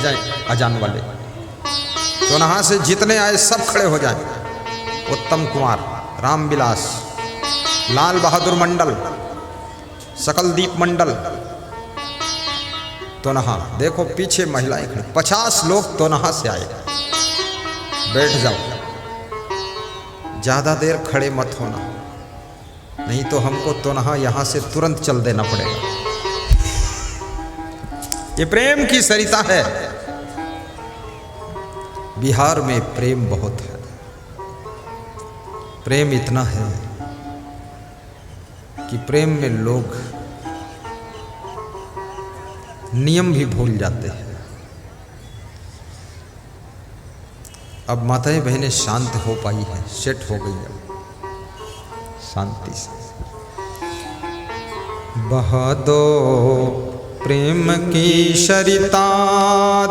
जाएं अजान वाले। तो नहा से जितने आए सब खड़े हो जाएं। उत्तम कुमार, रामविलास, लाल बहादुर मंडल, सकलदीप मंडल, तो नहा। देखो पीछे महिलाएं खड़ी, 50 लोग तो नहा से आए। बैठ जाओ, ज्यादा देर खड़े मत होना, नहीं तो हमको तो नहा यहां से तुरंत चल देना पड़ेगा। ये प्रेम की सरिता है। बिहार में प्रेम बहुत है। प्रेम इतना है कि प्रेम में लोग नियम भी भूल जाते हैं। अब माताएं बहनें शांत हो पाई है, सेट हो गई है शांति से। बहा दो प्रेम की सरिता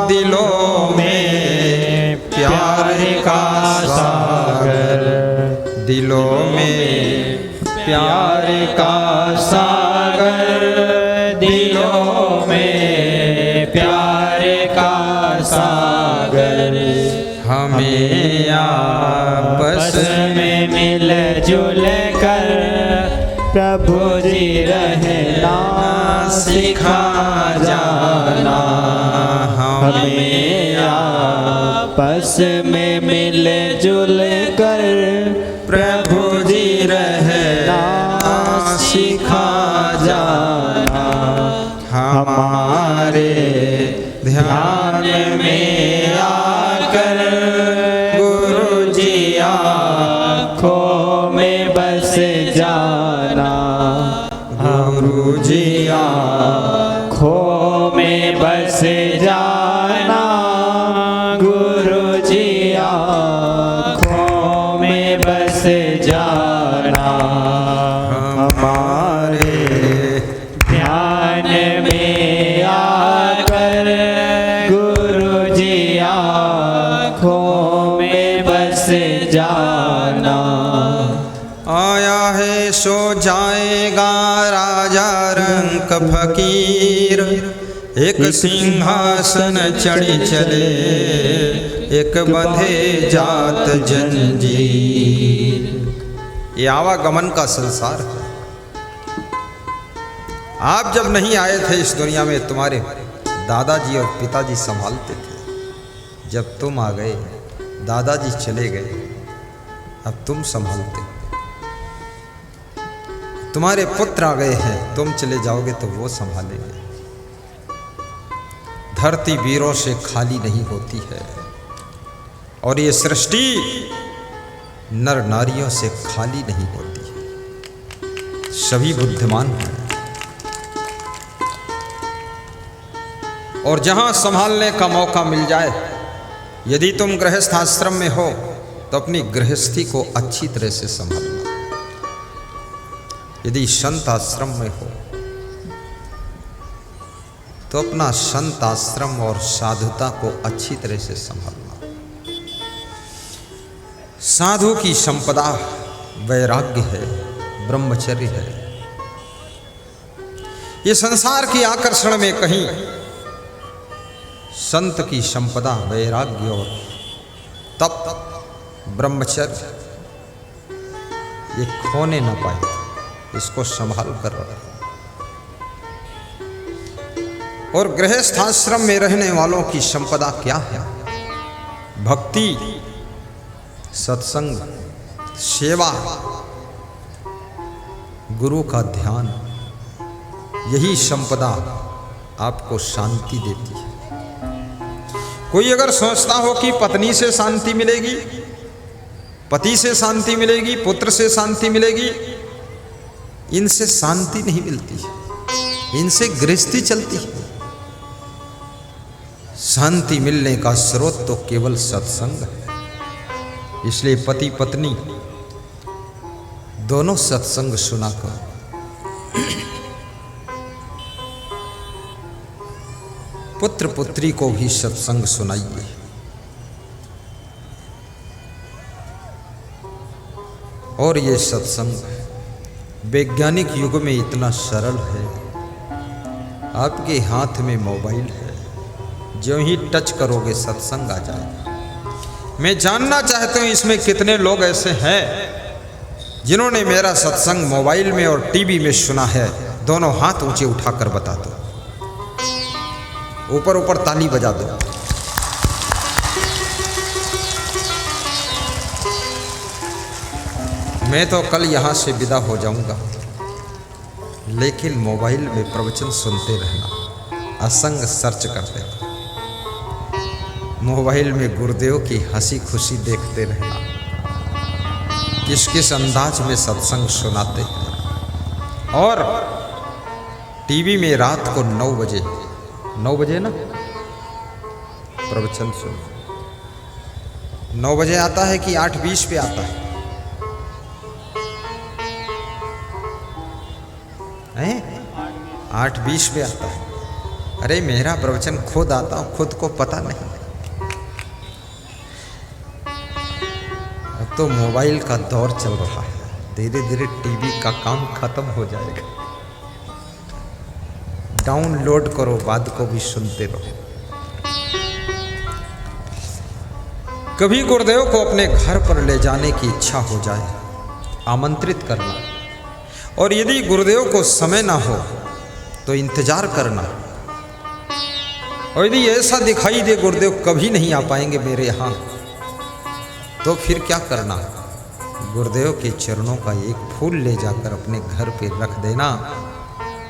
दिलों में, प्यार का सागर दिलों में, प्यार का सागर दिलों में, प्यार का सागर। हमें आपस में मिल जुल कर प्रभु जी रहना सिखा जाना। हमें आपस में मिल जुल कर प्रभु जी रहना सिखा जाना। हमारे ध्यान में आकर गुरु जी आँखों में बस जाना। गुरु जी आँखों में बस जाना। गुरु जी आँखों में बस जाना। हमारे ध्यान में आकर गुरु जी आँखों में बस जाना। आया है सो जाएगा राजा रंक फकीर, एक सिंहासन चढ़ी चले, एक बंधे जात जंजीर। ये आवागमन का संसार है। आप जब नहीं आए थे इस दुनिया में, तुम्हारे दादाजी और पिताजी संभालते थे। जब तुम आ गए, दादाजी चले गए, अब तुम संभालते हो। तुम्हारे पुत्र आ गए हैं, तुम चले जाओगे तो वो संभालेंगे। धरती वीरों से खाली नहीं होती है, और ये सृष्टि नर नारियों से खाली नहीं होती है। सभी बुद्धिमान हैं, और जहां संभालने का मौका मिल जाए, यदि तुम गृहस्थ आश्रम में हो तो अपनी गृहस्थी को अच्छी तरह से संभालना। यदि संत आश्रम में हो तो अपना संत आश्रम और साधुता को अच्छी तरह से संभालना। साधु की संपदा वैराग्य है, ब्रह्मचर्य है। ये संसार के आकर्षण में कहीं संत की संपदा वैराग्य और तप, ब्रह्मचर्य ये खोने न पाए। इसको संभाल कर रखें। और गृहस्थ आश्रम में रहने वालों की संपदा क्या है? भक्ति, सत्संग, सेवा, गुरु का ध्यान, यही संपदा आपको शांति देती है। कोई अगर सोचता हो कि पत्नी से शांति मिलेगी, पति से शांति मिलेगी, पुत्र से शांति मिलेगी, इनसे शांति नहीं मिलती है, इनसे गृहस्थी चलती है। शांति मिलने का स्रोत तो केवल सत्संग है। इसलिए पति पत्नी दोनों सत्संग सुना करो। पुत्र पुत्री को भी सत्संग सुनाइए। और ये सत्संग वैज्ञानिक युग में इतना सरल है। आपके हाथ में मोबाइल है, ज्यों ही टच करोगे सत्संग आ जाएगा। मैं जानना चाहता हूँ इसमें कितने लोग ऐसे हैं जिन्होंने मेरा सत्संग मोबाइल में और टीवी में सुना है। दोनों हाथ ऊंचे उठाकर बता दो, ऊपर ऊपर ताली बजा दो। मैं तो कल यहाँ से विदा हो जाऊंगा, लेकिन मोबाइल में प्रवचन सुनते रहना, असंग सर्च करते रहना, मोबाइल में गुरुदेव की हंसी खुशी देखते रहना, किस किस अंदाज में सत्संग सुनाते हैं। और टीवी में रात को 9 बजे ना प्रवचन सुन, 9 बजे आता है कि 8:20 पे आता है? 8:20 पे आता है। अरे मेरा प्रवचन खुद आता, खुद को पता नहीं। अब तो मोबाइल का दौर चल रहा है, धीरे धीरे टीवी का काम खत्म हो जाएगा। डाउनलोड करो, बाद को भी सुनते रहो। कभी गुरुदेव को अपने घर पर ले जाने की इच्छा हो जाए, आमंत्रित करना, और यदि गुरुदेव को समय ना हो तो इंतजार करना। और यदि ऐसा दिखाई दे गुरुदेव कभी नहीं आ पाएंगे मेरे यहाँ, तो फिर क्या करना? गुरुदेव के चरणों का एक फूल ले जाकर अपने घर पे रख देना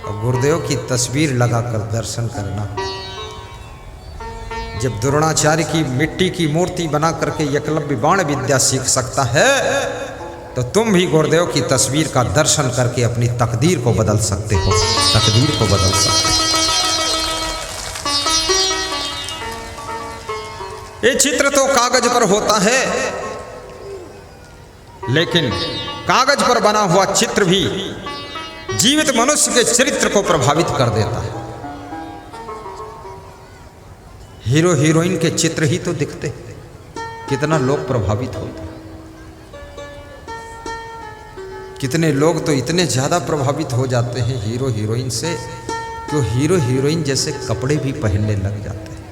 और गुरुदेव की तस्वीर लगाकर दर्शन करना। जब द्रोणाचार्य की मिट्टी की मूर्ति बना करके एकलव्य बाण विद्या सीख सकता है, तो तुम भी गुरुदेव की तस्वीर का दर्शन करके अपनी तकदीर को बदल सकते हो, तकदीर को बदल सकते हो। ये चित्र तो कागज पर होता है, लेकिन कागज पर बना हुआ चित्र भी जीवित मनुष्य के चरित्र को प्रभावित कर देता है। हीरो हीरोइन के चित्र ही तो दिखते, कितना लोग प्रभावित होते। कितने लोग तो इतने ज्यादा प्रभावित हो जाते हैं हीरो हीरोइन से कि हीरो हीरोइन जैसे कपड़े भी पहनने लग जाते हैं,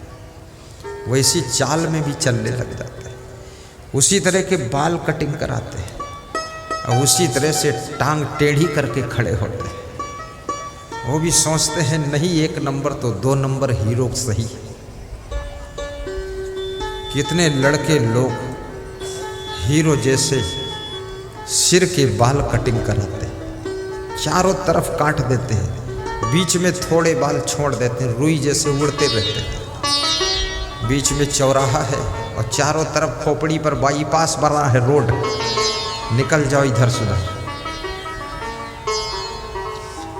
वैसी चाल में भी चलने लग जाते हैं, उसी तरह के बाल कटिंग कराते हैं और उसी तरह से टांग टेढ़ी करके खड़े होते हैं। वो भी सोचते हैं नहीं 1 नंबर तो 2 नंबर हीरो सही। कितने लड़के लोग हीरो जैसे सिर के बाल कटिंग कराते हैं, चारों तरफ काट देते हैं, बीच में थोड़े बाल छोड़ देते हैं, रुई जैसे उड़ते रहते हैं। बीच में चौराहा है और चारों तरफ खोपड़ी पर बाईपास बना है, रोड, निकल जाओ इधर से उधर।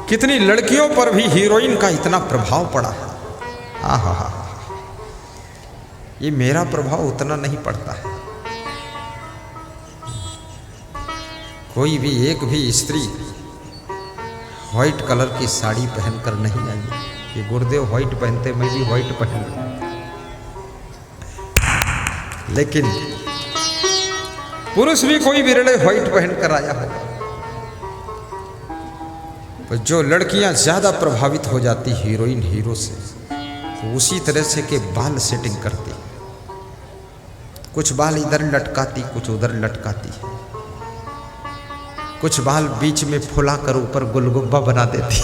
कितनी लड़कियों पर भी हीरोइन का इतना प्रभाव पड़ा है। आहा, ये मेरा प्रभाव उतना नहीं पड़ता है। कोई भी एक भी स्त्री व्हाइट कलर की साड़ी पहनकर नहीं आई कि गुरुदेव व्हाइट पहनते, मैं भी व्हाइट पहन लूं। लेकिन पुरुष भी कोई विरले व्हाइट पहनकर आया होगा। तो जो लड़कियां ज्यादा प्रभावित हो जाती हीरोइन हीरो से, तो उसी तरह से के बाल सेटिंग करती, कुछ बाल इधर लटकाती, कुछ उधर लटकाती, कुछ बाल बीच में फुलाकर ऊपर गुलगुब्बा बना देती।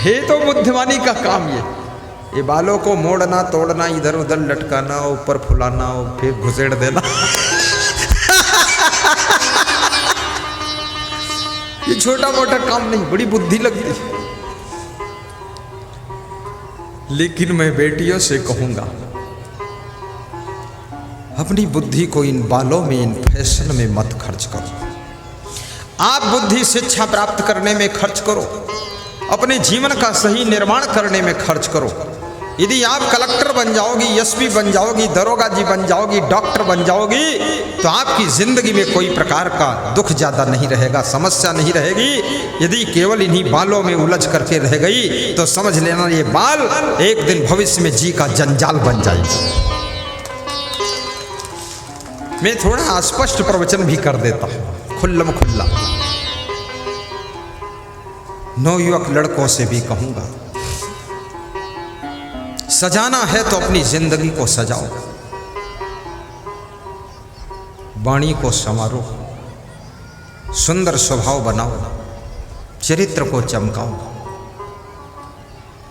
हे तो बुद्धिमानी का काम ये बालों को मोड़ना, तोड़ना, इधर उधर लटकाना, ऊपर फुलाना और फिर घुसेड़ देना। ये छोटा मोटा काम नहीं, बड़ी बुद्धि लगती है। लेकिन मैं बेटियों से कहूंगा, अपनी बुद्धि को इन बालों में, इन फैशन में मत खर्च करो। आप बुद्धि शिक्षा प्राप्त करने में खर्च करो, अपने जीवन का सही निर्माण करने में खर्च करो। यदि आप कलेक्टर बन जाओगी, एसपी बन जाओगी, दरोगा जी बन जाओगी, डॉक्टर बन जाओगी, तो आपकी जिंदगी में कोई प्रकार का दुख ज्यादा नहीं रहेगा, समस्या नहीं रहेगी। यदि केवल इन्हीं बालों में उलझ करके रह गई तो समझ लेना ये बाल एक दिन भविष्य में जी का जंजाल बन जाएगा। मैं थोड़ा अस्पष्ट प्रवचन भी कर देता हूँ, खुल्लम खुल्ला नवयुवक लड़कों से भी कहूंगा, सजाना है तो अपनी जिंदगी को सजाओ, वाणी को संवारो, सुंदर स्वभाव बनाओ, चरित्र को चमकाओ।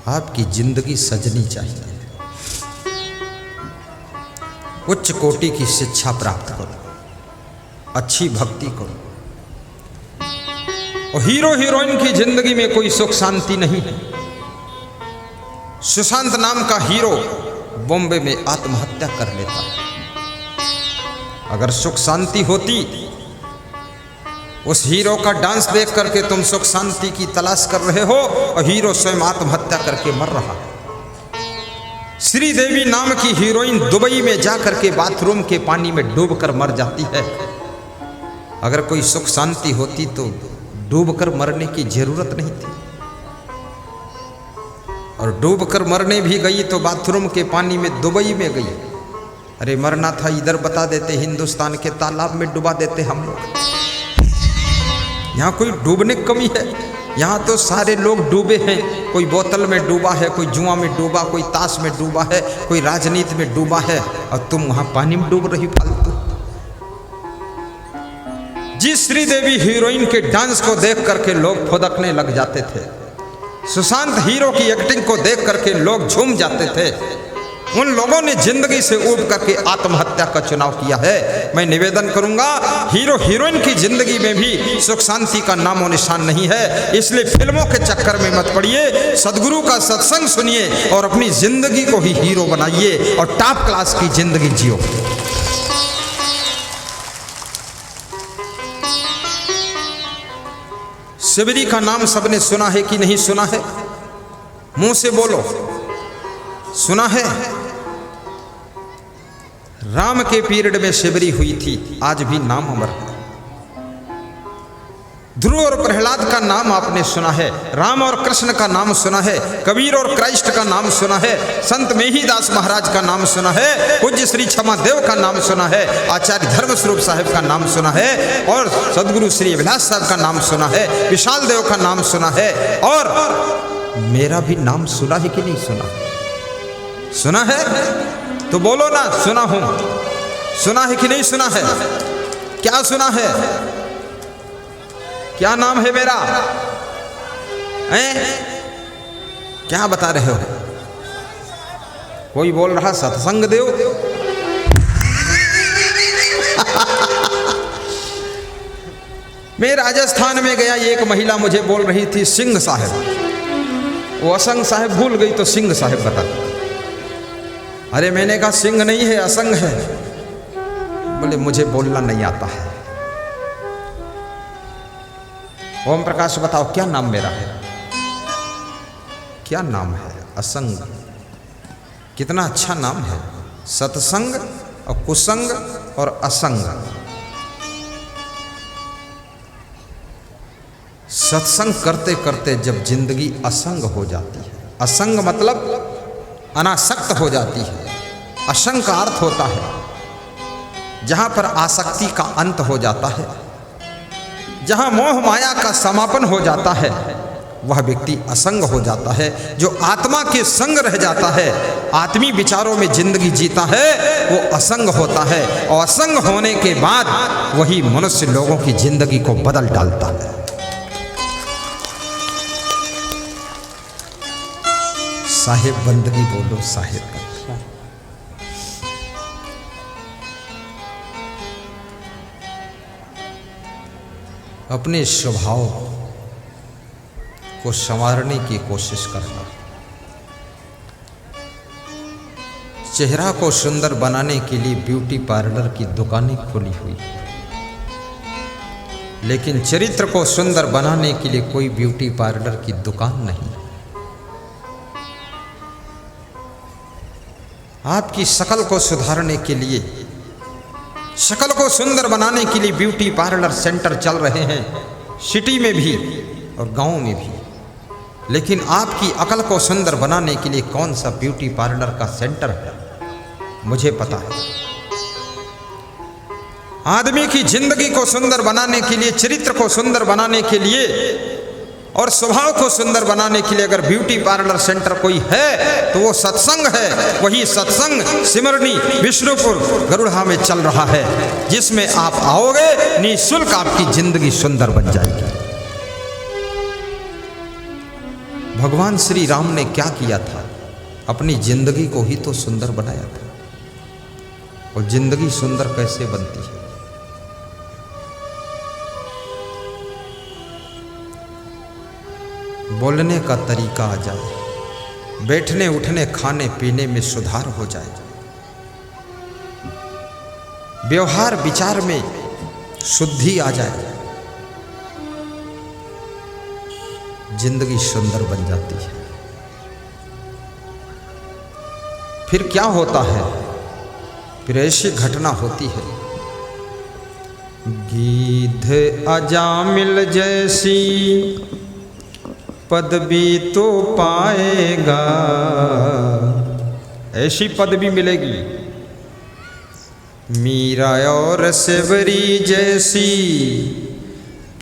आपकी जिंदगी सजनी चाहिए। उच्च कोटि की शिक्षा प्राप्त करो, अच्छी भक्ति करो। और हीरो हीरोइन की जिंदगी में कोई सुख शांति नहीं है। सुशांत नाम का हीरो बॉम्बे में आत्महत्या कर लेता है। अगर सुख शांति होती, उस हीरो का डांस देख करके तुम सुख शांति की तलाश कर रहे हो और हीरो स्वयं आत्महत्या करके मर रहा है। श्रीदेवी नाम की हीरोइन दुबई में जाकर के बाथरूम के पानी में डूबकर मर जाती है। अगर कोई सुख शांति होती तो डूबकर मरने की जरूरत नहीं थी। और डूबकर मरने भी गई तो बाथरूम के पानी में दुबई में गई। अरे मरना था इधर बता देते, हिंदुस्तान के तालाब में डुबा देते हम लोग। यहाँ कोई डूबने की कमी है? यहाँ तो सारे लोग डूबे हैं। कोई बोतल में डूबा है, कोई जुआ में डूबा, कोई ताश में डूबा है, कोई राजनीति में डूबा है, और तुम वहाँ पानी में डूब रही फालतू। जिस श्रीदेवी हीरोइन के डांस को देख करके लोग फुदकने लग जाते थे, सुशांत हीरो की एक्टिंग को देख करके लोग झूम जाते थे, उन लोगों ने जिंदगी से ऊब करके आत्महत्या का चुनाव किया है। मैं निवेदन करूंगा, हीरो हीरोइन की जिंदगी में भी सुख शांति का नामो निशान नहीं है। इसलिए फिल्मों के चक्कर में मत पड़िए, सदगुरु का सत्संग सुनिए और अपनी जिंदगी को ही हीरो बनाइए और टॉप क्लास की जिंदगी जियो। शिवरी का नाम सबने सुना है कि नहीं सुना है? मुंह से बोलो, सुना है? राम के पीरियड में शिवरी हुई थी, आज भी नाम अमर है। ध्रुव और प्रहलाद का नाम आपने सुना है, राम और कृष्ण का नाम सुना है, कबीर और क्राइस्ट का नाम सुना है, संत मेहीदास महाराज का नाम सुना है, पूज्य श्री क्षमा देव का नाम सुना है, आचार्य धर्म स्वरूप साहिब का नाम सुना है, और सदगुरु श्री अभिलाष साहब का नाम सुना है, विशाल देव का नाम सुना है, और मेरा भी नाम सुना है कि नहीं सुना? सुना है तो बोलो ना, सुना हूं। सुना है कि नहीं सुना है? क्या सुना है? क्या नाम है मेरा? क्या बता रहे हो? कोई बोल रहा सत्संग देव। मैं राजस्थान में गया, एक महिला मुझे बोल रही थी सिंह साहब। वो असंग साहब भूल गई तो सिंह साहब बता। अरे मैंने कहा सिंह नहीं है, असंग है। बोले मुझे बोलना नहीं आता है। ओम प्रकाश बताओ क्या नाम मेरा है? क्या नाम है? असंग। कितना अच्छा नाम है। सत्संग और कुसंग और असंग। सत्संग करते करते जब जिंदगी असंग हो जाती है, असंग मतलब अनासक्त हो जाती है। असंग का अर्थ होता है जहां पर आसक्ति का अंत हो जाता है, जहां मोह माया का समापन हो जाता है, वह व्यक्ति असंग हो जाता है। जो आत्मा के संग रह जाता है, आत्मी विचारों में जिंदगी जीता है, वो असंग होता है। और असंग होने के बाद वही मनुष्य लोगों की जिंदगी को बदल डालता है। साहेब बंदगी बोलो, साहेब। अपने स्वभाव को संवारने की कोशिश करना, चेहरा को सुंदर बनाने के लिए ब्यूटी पार्लर की दुकानें खुली हुई, लेकिन चरित्र को सुंदर बनाने के लिए कोई ब्यूटी पार्लर की दुकान नहीं। आपकी शकल को सुधारने के लिए, शकल को सुंदर बनाने के लिए ब्यूटी पार्लर सेंटर चल रहे हैं, सिटी में भी और गांव में भी। लेकिन आपकी अकल को सुंदर बनाने के लिए कौन सा ब्यूटी पार्लर का सेंटर है, मुझे पता है। आदमी की जिंदगी को सुंदर बनाने के लिए, चरित्र को सुंदर बनाने के लिए और स्वभाव को सुंदर बनाने के लिए अगर ब्यूटी पार्लर सेंटर कोई है तो वो सत्संग है। वही सत्संग सिमरनी विष्णुपुर गरुड़ा में चल रहा है, जिसमें आप आओगे निःशुल्क आपकी जिंदगी सुंदर बन जाएगी। भगवान श्री राम ने क्या किया था? अपनी जिंदगी को ही तो सुंदर बनाया था। और जिंदगी सुंदर कैसे बनती है? बोलने का तरीका आ जाए, बैठने उठने खाने पीने में सुधार हो जाए, व्यवहार विचार में शुद्धि आ जाए, जिंदगी सुंदर बन जाती है। फिर क्या होता है? फिर ऐसी घटना होती है, गीध अजामिल जैसी पदवी तो पाएगा, ऐसी पदवी मिलेगी। मीरा और सेवरी जैसी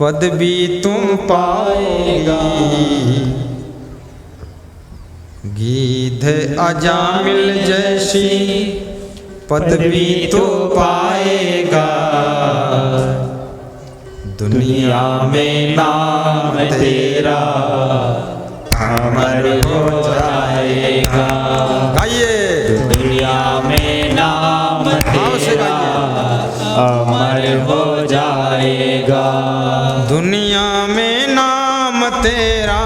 पदवी तुम पाएगा। गीध अजामिल जैसी पदवी तो पाएगा, दुनिया में नाम तेरा अमर हो जाएगा। गाइए, दुनिया में नाम तेरा अमर हो जाएगा। दुनिया में नाम तेरा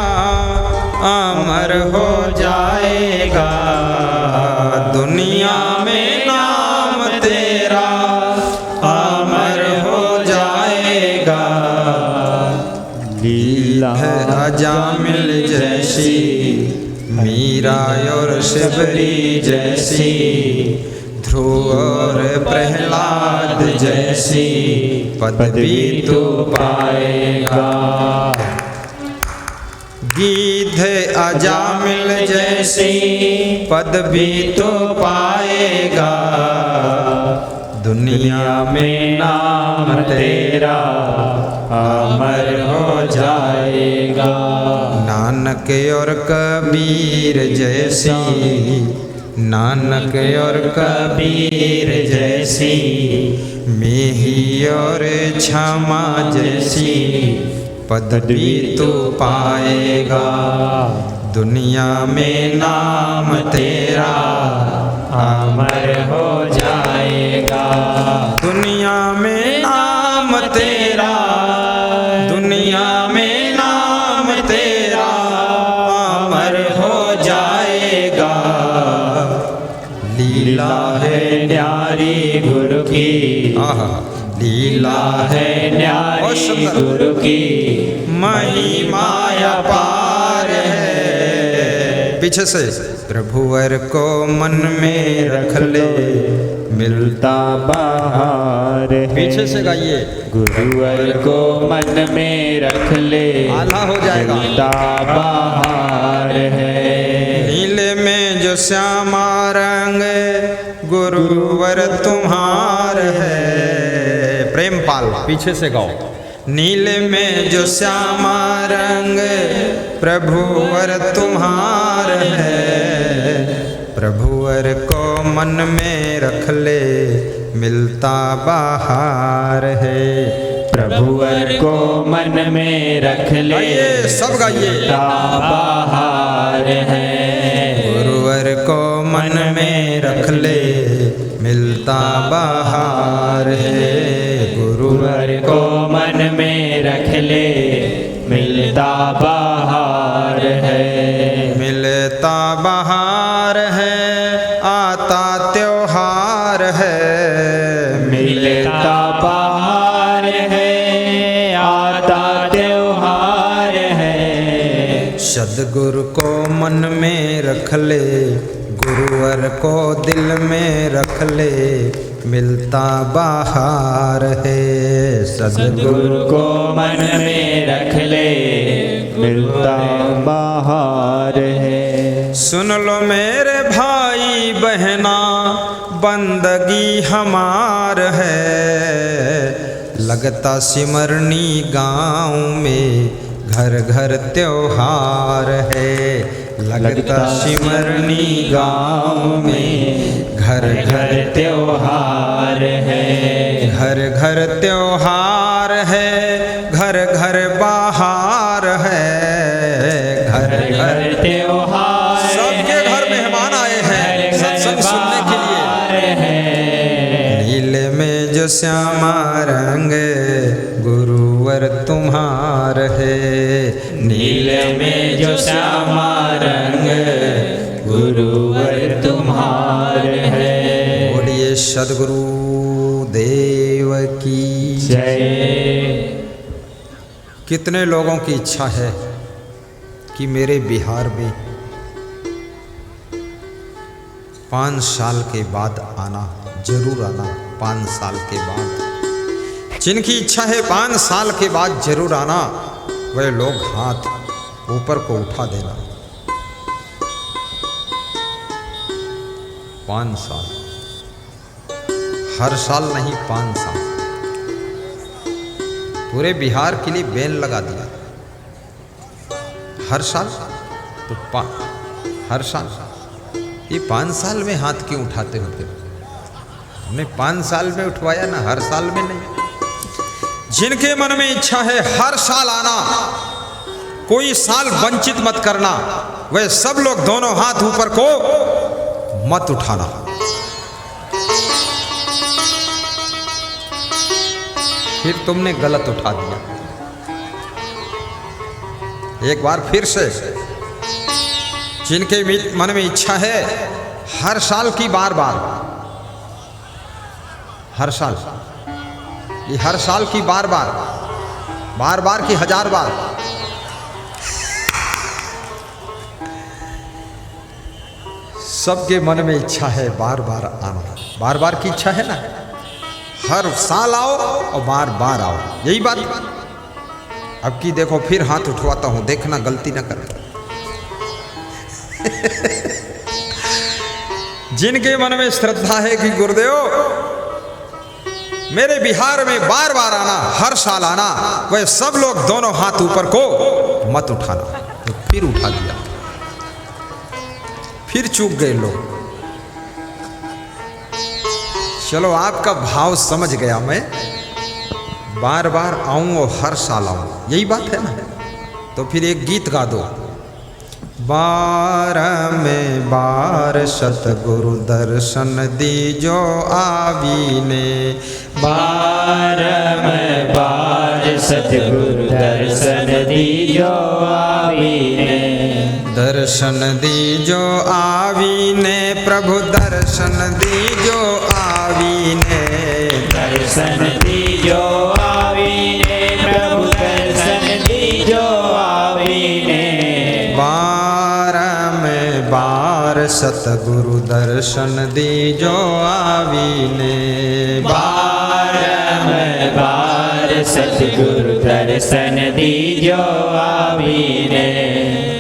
अमर हो जाएगा। दुनिया में नाम तेरा अमर हो जाएगा। लीला अजामिल जैसी, मीरा और शबरी जैसी, ध्रुव और प्रहलाद जैसी पदवी तो पाएगा। गीध अजामिल जैसी पदवी तो पाएगा। दुनिया में नाम तेरा अमर हो जाएगा। नानक और कबीर जैसी, नानक और कबीर जैसी, मेही और क्षमा जैसी पदवी तो पाएगा। दुनिया में नाम तेरा अमर हो जाएगा। दुनिया में नाम तेरा, दुनिया में नाम तेरा अमर हो जाएगा। लीला है न्यारी गुरु की, लीला है न्यारी गुरु की, महिमा अपार है। पीछे से प्रभुवर को मन में रख ले, मिलता बाहर है। पीछे से गाइए, गुरुवर को मन में रख ले, आला हो जाएगा। मिलता बाहर है। नीले में जो श्यामा रंग गुरुवर तुम्हार है। प्रेम पाल पीछे से गाओ। नीले में जो श्यामा रंग प्रभुवर तुम्हार है। प्रभुवर को मन में रख ले, मिलता बाहर है। प्रभुवर को मन में रख ले, सब गाइए, मिलता बाहर है। गुरुवर को मन में रख ले, मिलता बाहर है। गुरुवर को मन में रख ले, मिलता बाहर है। मिलता बाहर है, आता त्योहार है। मिलता बाहर है, आता त्योहार है। सद्गुरु को मन में रख ले, गुरुवर को दिल में रख ले, मिलता बाहर है। सद्गुरु को मन में रख ले, मिलता बाहर है। सुन लो मेरे भाई बहना, बंदगी हमार है, लगता सिमरनी गाँव में घर घर त्योहार है, लगता सिमरनी गाँव में घर घर त्योहार है, घर घर त्योहार है, घर घर बहार है, घर घर त्योहार। सबके घर मेहमान आए हैं सत्संग सुनने के लिए। नीले में जो श्यामा रंग गुरुवर तुम्हार है, नीले में जो श्यामा रंग गुरुवर तुम्हार है। बोलिए सद्गुरु देव की जय। कितने लोगों की इच्छा है कि मेरे बिहार में 5 साल के बाद आना, जरूर आना 5 साल के बाद। जिनकी इच्छा है 5 साल के बाद जरूर आना, वह लोग हाथ ऊपर को उठा देना। 5 साल, हर साल नहीं 5 साल। पूरे बिहार के लिए बैन लगा दिया, हर साल तो हर साल। ये 5 साल में हाथ क्यों उठाते होते? हमने 5 साल में उठवाया ना, हर साल में नहीं। जिनके मन में इच्छा है हर साल आना, कोई साल वंचित मत करना, वह सब लोग दोनों हाथ ऊपर को मत उठाना। फिर तुमने गलत उठा दिया। एक बार फिर से, जिनके मन में इच्छा है हर साल की बार बार, हर साल, ये हर साल की बार बार, बार बार की 1000 बार, सबके मन में इच्छा है बार बार आना। बार बार की इच्छा है ना, हर साल आओ और बार बार आओ, यही बात। अब की देखो फिर हाथ उठवाता हूं, देखना गलती ना कर। जिनके मन में श्रद्धा है कि गुरुदेव मेरे बिहार में बार बार आना, हर साल आना, वह सब लोग दोनों हाथ ऊपर को मत उठाना। तो फिर उठा दिया, फिर चूक गए लोग। चलो आपका भाव समझ गया मैं, बार बार आऊं और हर साल आऊं, यही बात है ना। तो फिर एक गीत गा दो। 12 में बार सतगुरु दर्शन दीजो आवीने, 12 में बार सतगुरु दर्शन दीजो आवीने, दर्शन दीजो आवीने, प्रभु दर्शन दीजो आवीने, दर्शन दीजो आवीने, प्रभु दर्शन दीजो आवीने। 12 में बार सतगुरु दर्शन दीजो आवीने, 12 में बार सतगुरु दर्शन दीजो आवीने।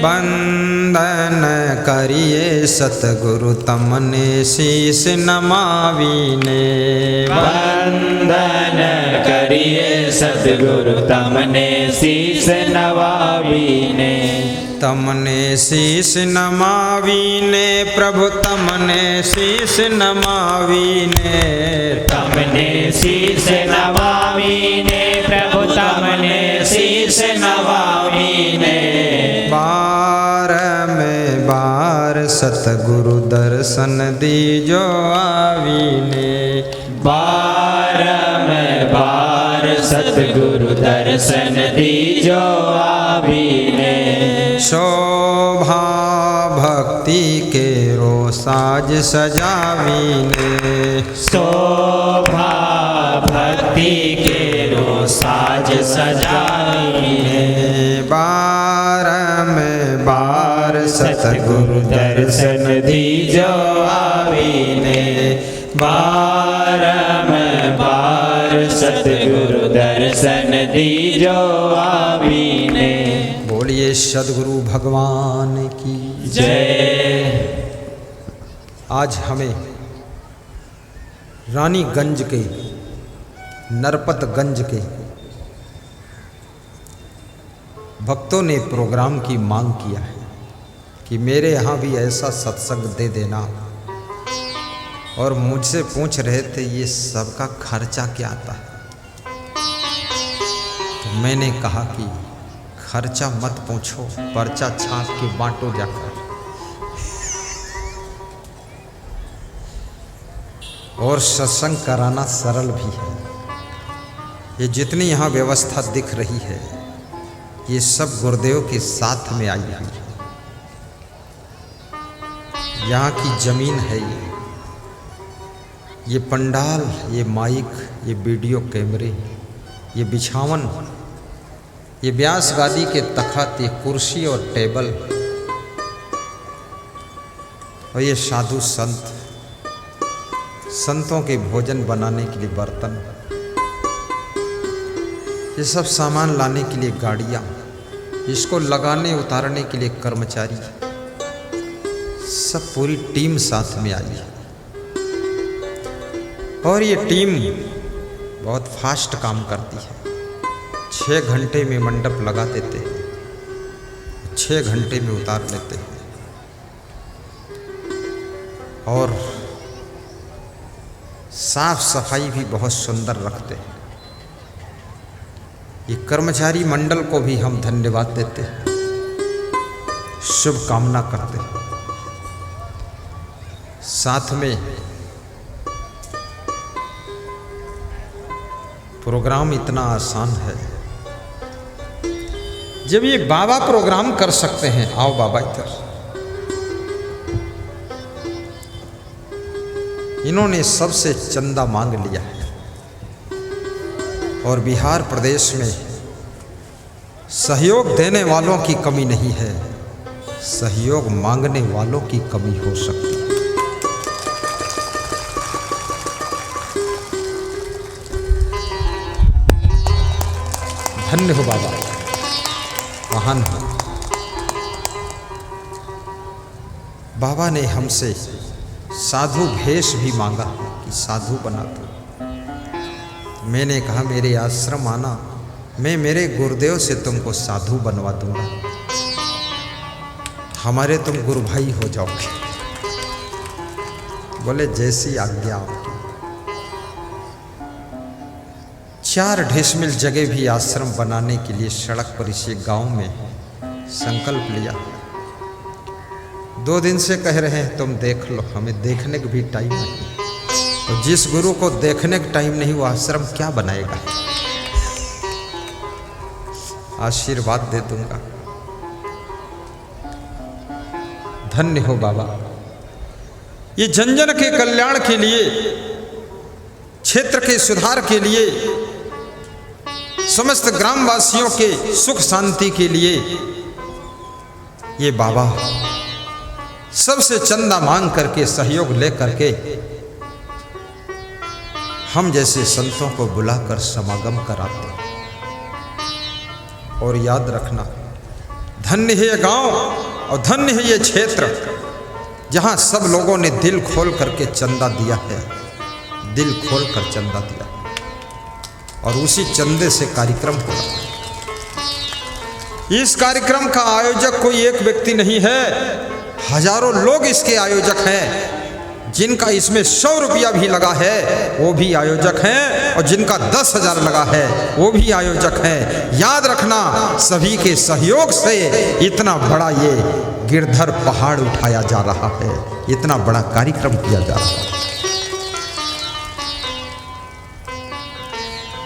बंदन करिए सतगुरु तमने शीस नमावीने, वंदन करिए सतगुरु तमने शीस नवावीने, तमने शीस नमावीने, प्रभु तमने शीस नमावीने, तमने शीस नवावीने, प्रभु तमने शीस नवावीने। 12 में बार सतगुरु दर्शन दीजो आवीने, 12 में बार सतगुरु दर्शन दीजो आवीने। शोभा भक्ति के रो साज सजावीने, शोभा भक्ति के रो साज सजावीने। 12 में बार सतगुरु दर्शन दीजो आवीने, 12 में बार सतगुरु दर्शन दीजो आवीने। बोलिए सद्गुरु भगवान की जय। आज हमें रानीगंज के, नरपतगंज के भक्तों ने प्रोग्राम की मांग किया है कि मेरे यहाँ भी ऐसा सत्संग दे देना, और मुझसे पूछ रहे थे ये सबका खर्चा क्या आता है। तो मैंने कहा कि खर्चा मत पूछो, पर्चा छाप के बांटो जाकर। और सत्संग कराना सरल भी है। ये जितनी यहाँ व्यवस्था दिख रही है ये सब गुरुदेव के साथ में आई हुई है। यहाँ की जमीन है ये पंडाल, ये माइक, ये वीडियो कैमरे, ये बिछावन, ये व्यास गादी के तखत, ये कुर्सी और टेबल, और ये साधु संत, संतों के भोजन बनाने के लिए बर्तन, ये सब सामान लाने के लिए गाड़ियाँ, इसको लगाने उतारने के लिए कर्मचारी, सब पूरी टीम साथ में आई है। और ये टीम बहुत फास्ट काम करती है। 6 घंटे में मंडप लगा देते हैं, 6 घंटे में उतार लेते हैं। और साफ सफाई भी बहुत सुंदर रखते हैं। ये कर्मचारी मंडल को भी हम धन्यवाद देते हैं, शुभकामना करते हैं। साथ में प्रोग्राम इतना आसान है। जब ये बाबा प्रोग्राम कर सकते हैं, आओ बाबा इधर। इन्होंने सबसे चंदा मांग लिया है और बिहार प्रदेश में सहयोग देने वालों की कमी नहीं है, सहयोग मांगने वालों की कमी हो सकती है। धन्य हो बाबा, महान हो। बाबा ने हमसे साधु भेष भी मांगा कि साधु बना दो। मैंने कहा मेरे आश्रम आना, मैं मेरे गुरुदेव से तुमको साधु बनवा दूंगा, हमारे तुम गुरु भाई हो जाओगे। बोले जैसी आज्ञा आपकी। 4 डिसमिल जगह भी आश्रम बनाने के लिए सड़क पर इसे गांव में संकल्प लिया। 2 दिन से कह रहे हैं तुम देख लो, हमें देखने का भी टाइम नहीं। और जिस गुरु को देखने का टाइम नहीं वो आश्रम क्या बनाएगा। आशीर्वाद दे दूंगा। धन्य हो बाबा। ये जन जन के कल्याण के लिए, क्षेत्र के सुधार के लिए, समस्त ग्रामवासियों के सुख शांति के लिए ये बाबा सबसे चंदा मांग करके, सहयोग ले करके हम जैसे संतों को बुलाकर समागम कराते हैं। और याद रखना, धन्य है ये गांव और धन्य है ये क्षेत्र जहां सब लोगों ने दिल खोल करके चंदा दिया है, दिल खोल कर चंदा दिया है। और उसी चंदे से कार्यक्रम हो रहा है। इस कार्यक्रम का आयोजक कोई एक व्यक्ति नहीं है, हजारों लोग इसके आयोजक हैं। जिनका इसमें 100 रुपया भी लगा है वो भी आयोजक हैं, और जिनका 10,000 लगा है वो भी आयोजक हैं। याद रखना, सभी के सहयोग से इतना बड़ा ये गिरधर पहाड़ उठाया जा रहा है, इतना बड़ा कार्यक्रम किया जा रहा है।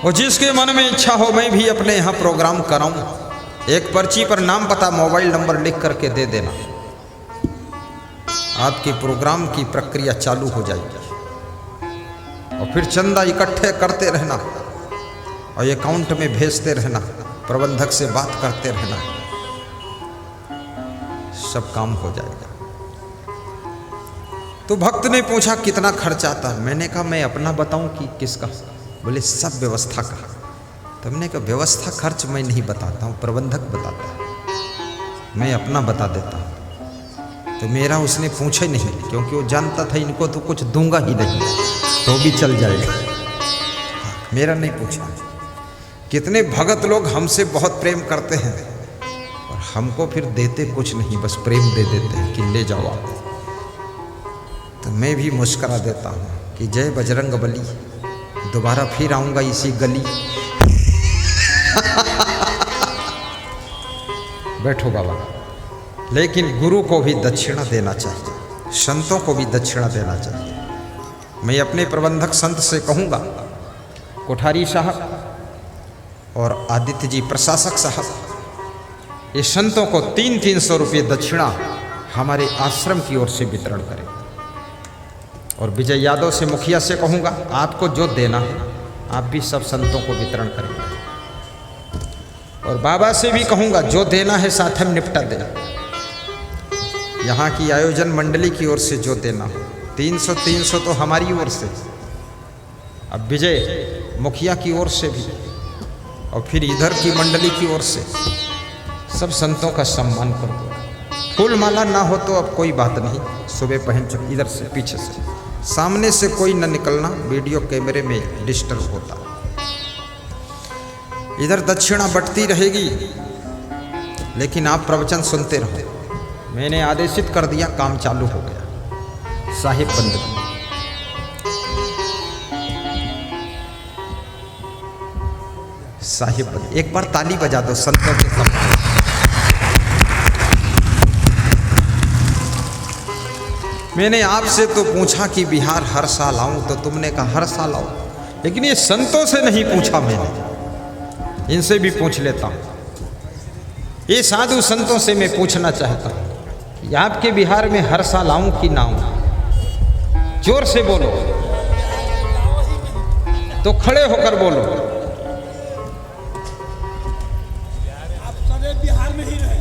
और जिसके मन में इच्छा हो मैं भी अपने यहाँ प्रोग्राम कराऊं, एक पर्ची पर नाम, पता, मोबाइल नंबर लिख करके दे देना। आपके प्रोग्राम की प्रक्रिया चालू हो जाएगी। और फिर चंदा इकट्ठे करते रहना और अकाउंट में भेजते रहना, प्रबंधक से बात करते रहना, सब काम हो जाएगा। तो भक्त ने पूछा कितना खर्च आता है। मैंने कहा मैं अपना बताऊं कि किसका। बोले सब व्यवस्था का। तो हमने कहा व्यवस्था खर्च मैं नहीं बताता हूँ, प्रबंधक बताता है, मैं अपना बता देता हूँ। तो मेरा उसने पूछा ही नहीं, क्योंकि वो जानता था इनको तो कुछ दूंगा ही नहीं। तो भी चल जाएगा। मेरा नहीं पूछा। कितने भगत लोग हमसे बहुत प्रेम करते हैं और हमको फिर देते कुछ नहीं, बस प्रेम दे देते हैं कि ले जाओ आप। तो मैं भी मुस्करा देता हूँ कि जय बजरंग बली, दोबारा फिर आऊँगा इसी गली। बैठो बाबा। लेकिन गुरु को भी दक्षिणा देना चाहिए, संतों को भी दक्षिणा देना चाहिए। मैं अपने प्रबंधक संत से कहूँगा, कोठारी साहब और आदित्य जी प्रशासक साहब, ये संतों को 300-300 रुपये दक्षिणा हमारे आश्रम की ओर से वितरण करें। और विजय यादव से मुखिया से कहूँगा, आपको जो देना है आप भी सब संतों को वितरण करें। और बाबा से भी कहूँगा, जो देना है साथ में निपटा देना। यहाँ की आयोजन मंडली की ओर से जो देना हो, 300-300 तो हमारी ओर से, अब विजय मुखिया की ओर से भी, और फिर इधर की मंडली की ओर से, सब संतों का सम्मान कर दो। फूल माला ना हो तो अब कोई बात नहीं, सुबह पहन चुके। इधर से पीछे से, सामने से कोई न निकलना, वीडियो कैमरे में डिस्टर्ब होता। इधर दक्षिणा बढ़ती रहेगी, लेकिन आप प्रवचन सुनते रहो। मैंने आदेशित कर दिया, काम चालू हो गया। साहिब बंदगी, साहिब बंदगी, एक बार ताली बजा दो संतों के सम्मान। मैंने आपसे तो पूछा कि बिहार हर साल आऊं, तो तुमने कहा हर साल आओ, लेकिन ये संतों से नहीं पूछा मैंने, इनसे भी पूछ लेता हूं। ये साधु संतों से मैं पूछना चाहता हूं कि आपके बिहार में हर साल आऊं कि ना आऊं? जोर से बोलो, तो खड़े होकर बोलो। आप सदैव बिहार में ही रहे।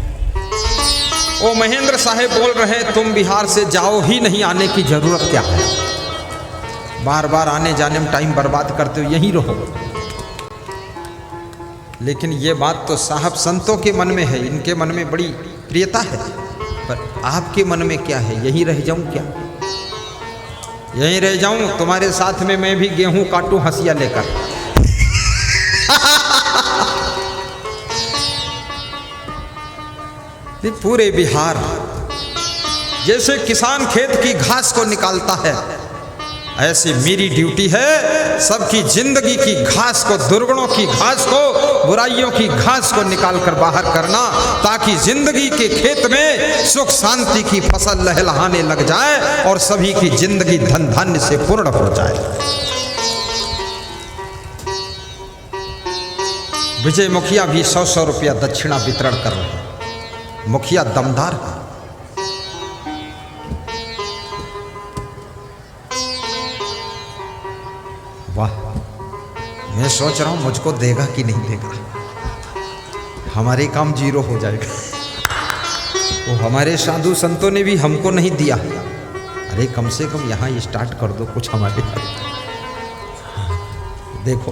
ओ महेंद्र साहब बोल रहे हैं, तुम बिहार से जाओ ही नहीं, आने की जरूरत क्या है? बार बार आने जाने में टाइम बर्बाद करते हो, यहीं रहो। लेकिन ये बात तो साहब संतों के मन में है, इनके मन में बड़ी प्रियता है, पर आपके मन में क्या है? यहीं रह जाऊं क्या? यहीं रह जाऊं, तुम्हारे साथ में मैं भी गेहूं काटूं हंसिया लेकर। पूरे बिहार जैसे किसान खेत की घास को निकालता है, ऐसी मेरी ड्यूटी है सबकी जिंदगी की घास को, दुर्गुणों की घास को, बुराइयों की घास को निकाल कर बाहर करना, ताकि जिंदगी के खेत में सुख शांति की फसल लहलहाने लग जाए और सभी की जिंदगी धन धान्य से पूर्ण हो जाए। विजय मुखिया भी 100-100 रुपया दक्षिणा वितरण कर रहे हैं। मुखिया दमदार है। वाह, मैं सोच रहा हूं मुझको देगा कि नहीं देगा, हमारे काम जीरो हो जाएगा। वो हमारे साधु संतों ने भी हमको नहीं दिया, अरे कम से कम यहाँ स्टार्ट कर दो कुछ हमारे। देखो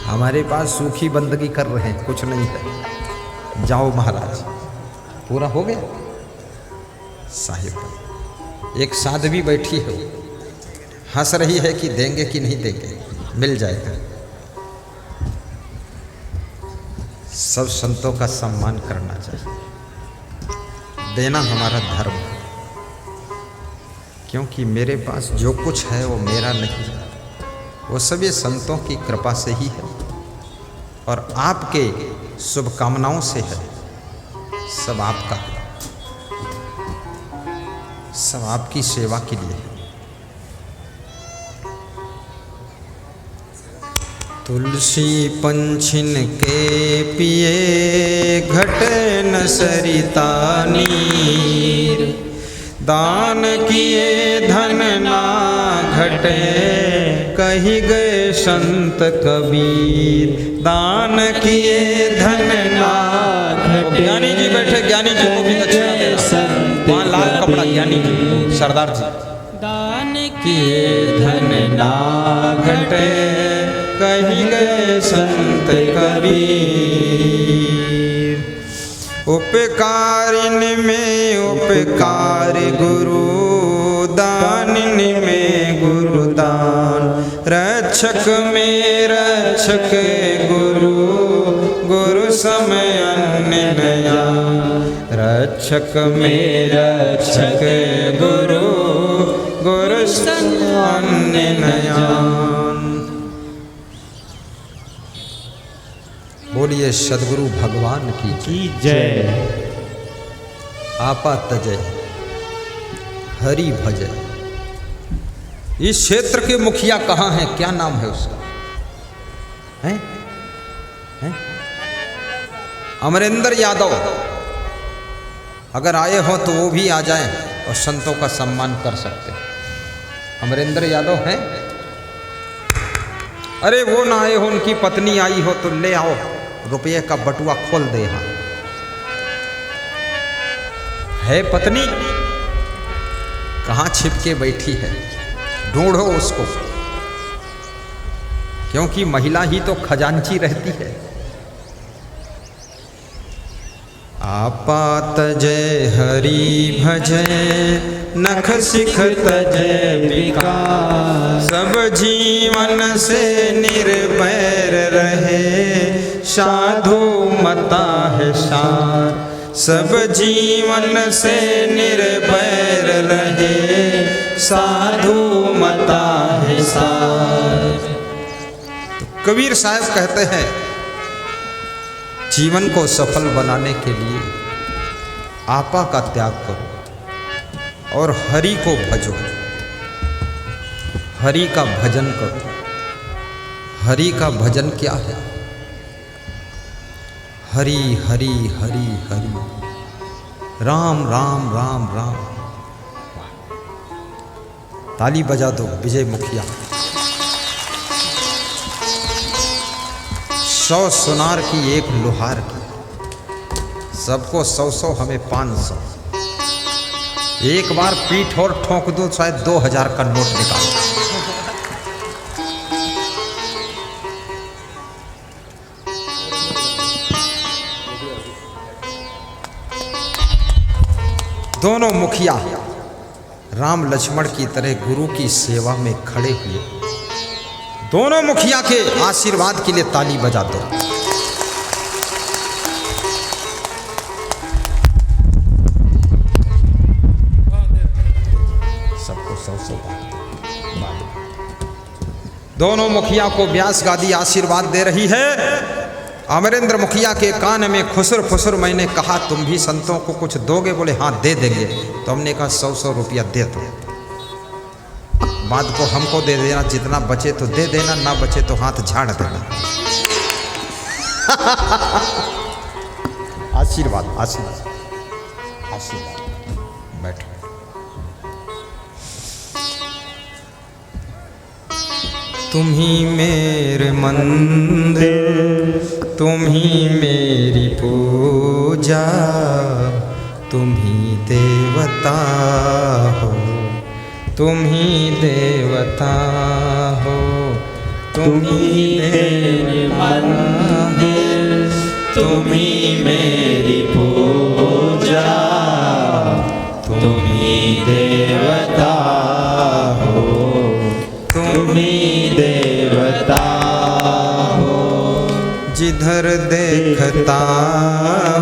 हमारे पास सूखी बंदगी कर रहे हैं, कुछ नहीं है। जाओ महाराज, पूरा हो गया। साहिब एक साध्वी बैठी है, हंस रही है कि देंगे कि नहीं देंगे, मिल जाएगा। सब संतों का सम्मान करना चाहिए, देना हमारा धर्म है, क्योंकि मेरे पास जो कुछ है वो मेरा नहीं है, वो सब ये संतों की कृपा से ही है और आपके शुभकामनाओं से है। सब आपका है, सब आपकी सेवा के लिए है। तुलसी पंछिन के पिए घटे न सरिता नीर, दान किए धन ना घटे कही गए संत कबीर, दान किए धन ना घटे। ज्ञानी जी बैठे, ज्ञानी जी को भी दक्षिणा देना। वहाँ लाल कपड़ा ज्ञानी जी, सरदार जी। दान किए धन ना घटे कही गए संत कबीर, उपकारिन में उपकार गुरु दानिनी में गुरुदान, रक्षक में रक्षक गुरु, गुरु समय अन्य नया, रक्षक में रक्षक गुरु, गुरु समय अन्य नया। बोलिए सद्गुरु भगवान की जय। आपा तजय हरि भजय। इस क्षेत्र के मुखिया कहाँ हैं? क्या नाम है उसका? हैं? हैं? अमरेंद्र यादव। अगर आए हो तो वो भी आ जाएं और संतों का सम्मान कर सकते हैं। अमरेंद्र यादव हैं? अरे वो ना आए हो, उनकी पत्नी आई हो तो ले आओ, रुपये का बटुआ खोल दे। यहाँ है पत्नी, कहाँ छिप के बैठी है, ढूंढो उसको, क्योंकि महिला ही तो खजांची रहती है। आपा तजय हरि भजय, नख सिख तजय विकास, सब जीवन से निर्वैर रहे, साधु मता है सार, सब जीवन से निर्वैर रहे, साधु मता है सार। तो कबीर साहब कहते हैं जीवन को सफल बनाने के लिए आपा का त्याग करो और हरि को भजो, हरि का भजन करो। हरि का भजन क्या है? हरि हरि हरि हरि, राम राम राम राम। ताली बजा दो विजय मुखिया। 100 सुनार की, 1 लोहार की, सबको 100-100, हमें 500। एक बार पीठ और ठोक दो, शायद 2000 का नोट निकाल। दोनों मुखिया राम लक्ष्मण की तरह गुरु की सेवा में खड़े हुए। दोनों मुखिया के आशीर्वाद के लिए ताली बजा दो। सबको 100-100 दोनों मुखिया को व्यास गादी आशीर्वाद दे रही है। अमरेंद्र मुखिया के कान में खुसर खुसर मैंने कहा तुम भी संतों को कुछ दोगे? बोले हाँ दे देंगे। तो हमने कहा 100-100 रुपया दे दो, बाद को हमको दे देना, जितना बचे तो दे देना, ना बचे तो हाथ झाड़ देना। आशीर्वाद आशीर्वाद आशीर्वाद। बैठो। तुम ही मेरे मंदिर, तुम ही मेरी पूजा, तुम ही देवता हो, तुम ही देवता हो, तुम ही मेरे मंदिर, तुम ही मेरी पूजा, तुम ही देवता हो, तुम ही देवता हो। जिधर देखता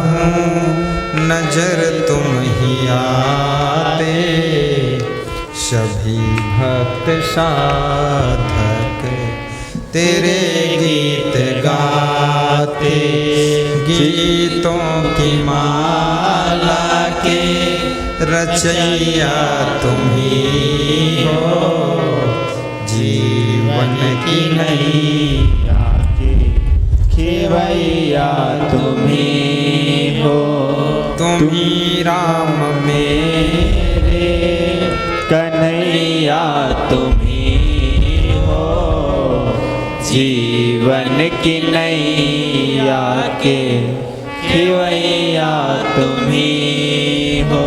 हूँ नजर तुम ही आते, सभी भक्त साधक तेरे गीत गाते, गीतों की माला के रचैया तुम ही हो, जीवन की नैया के खेवैया तुम ही हो, तुम ही राम मेरे कन्हैया तुम ही हो, जीवन की नैया के खेवैया तुम ही हो,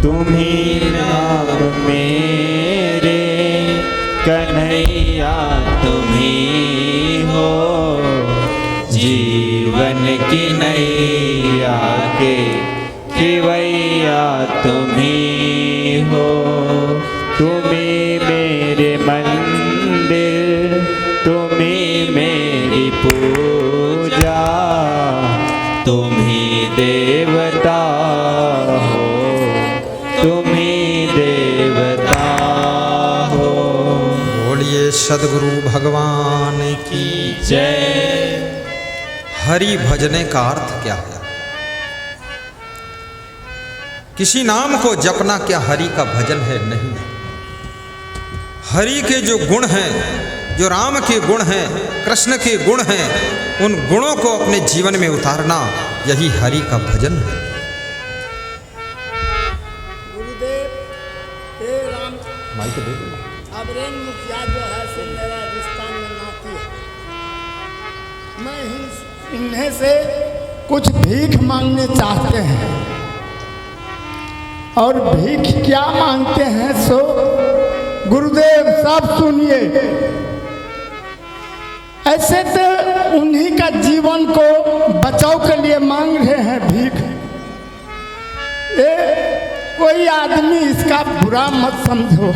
तुम ही राम मेरे कन्हैया तुम ही हो, जीवन की नैया के खेवैया तुम ही हो, तुम्ही मेरे मंदिर, तुम्ही मेरी पूजा, तुम्ही देवता हो, तुम्ही देवता हो। बोलिए सदगुरु भगवान की जय। हरि भजने का अर्थ क्या है? किसी नाम को जपना क्या हरि का भजन है? नहीं। हरि के जो गुण हैं, जो राम के गुण हैं, कृष्ण के गुण हैं, उन गुणों को अपने जीवन में उतारना, यही हरि का भजन है। गुरुदेव हे राम, माइक दे दो। अबरेन मुखिया जो है से मेरा रिश्ता में नाती है। मैं इन्हें से कुछ भीख मांगने चाहते हैं, और भीख क्या मांगते हैं सो गुरुदेव सब सुनिए। ऐसे तो उन्हीं का जीवन को बचाव के लिए मांग रहे हैं भीख। कोई आदमी इसका बुरा मत समझो।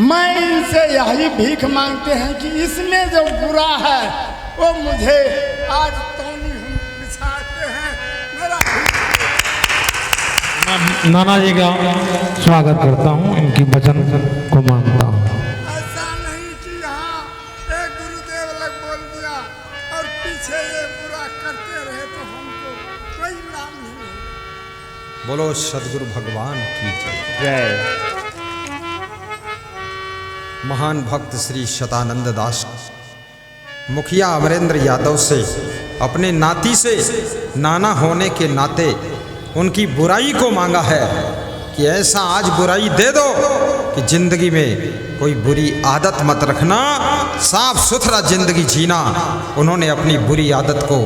मैं इनसे यही भीख मांगते हैं कि इसमें जो बुरा है वो मुझे आज तौनी हम बिछाते हैं। मेरा नाना जी का स्वागत करता हूँ, इनकी वचन को मानता हूँ। ऐसा नहीं कि यहाँ एक गुरुदेव लग बोल दिया और पीछे ये बुरा करते रहे तो हमको कोई लाभ नहीं है। बोलो सदगुरु भगवान की जय। जय। महान भक्त श्री शतानंद दास मुखिया अमरेंद्र यादव से अपने नाती से नाना होने के नाते उनकी बुराई को मांगा है कि ऐसा आज बुराई दे दो कि जिंदगी में कोई बुरी आदत मत रखना, साफ सुथरा जिंदगी जीना। उन्होंने अपनी बुरी आदत को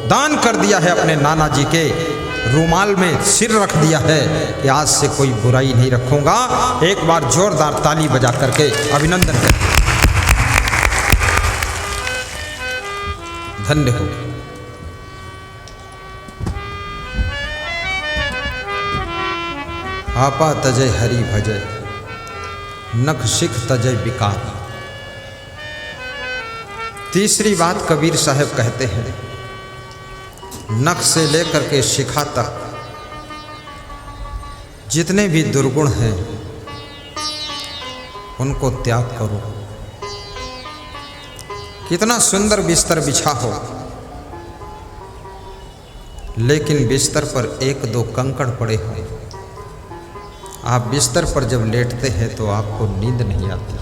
दान कर दिया है, अपने नाना जी के रूमाल में सिर रख दिया है कि आज से कोई बुराई नहीं रखूंगा। एक बार जोरदार ताली बजा करके अभिनंदन करें। धन्य हो। आपा तजय हरि भजय, नख सिख तजय विकार। तीसरी बात कबीर साहब कहते हैं, नख से लेकर के शिखा तक जितने भी दुर्गुण हैं उनको त्याग करो। कितना सुंदर बिस्तर बिछा हो, लेकिन बिस्तर पर एक दो कंकड़ पड़े हों। आप बिस्तर पर जब लेटते हैं तो आपको नींद नहीं आती,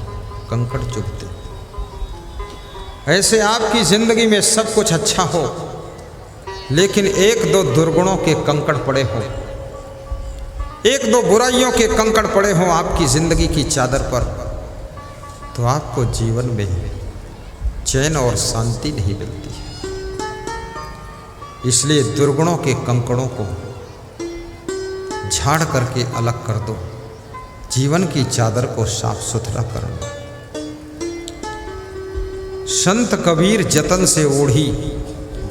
कंकड़ चुभते। ऐसे आपकी जिंदगी में सब कुछ अच्छा हो, लेकिन एक दो दुर्गुणों के कंकड़ पड़े हों, एक दो बुराइयों के कंकड़ पड़े हों आपकी जिंदगी की चादर पर, तो आपको जीवन में चैन और शांति नहीं मिलती है। इसलिए दुर्गुणों के कंकड़ों को झाड़ करके अलग कर दो, जीवन की चादर को साफ सुथरा कर लो। संत कबीर जतन से ओढ़ी,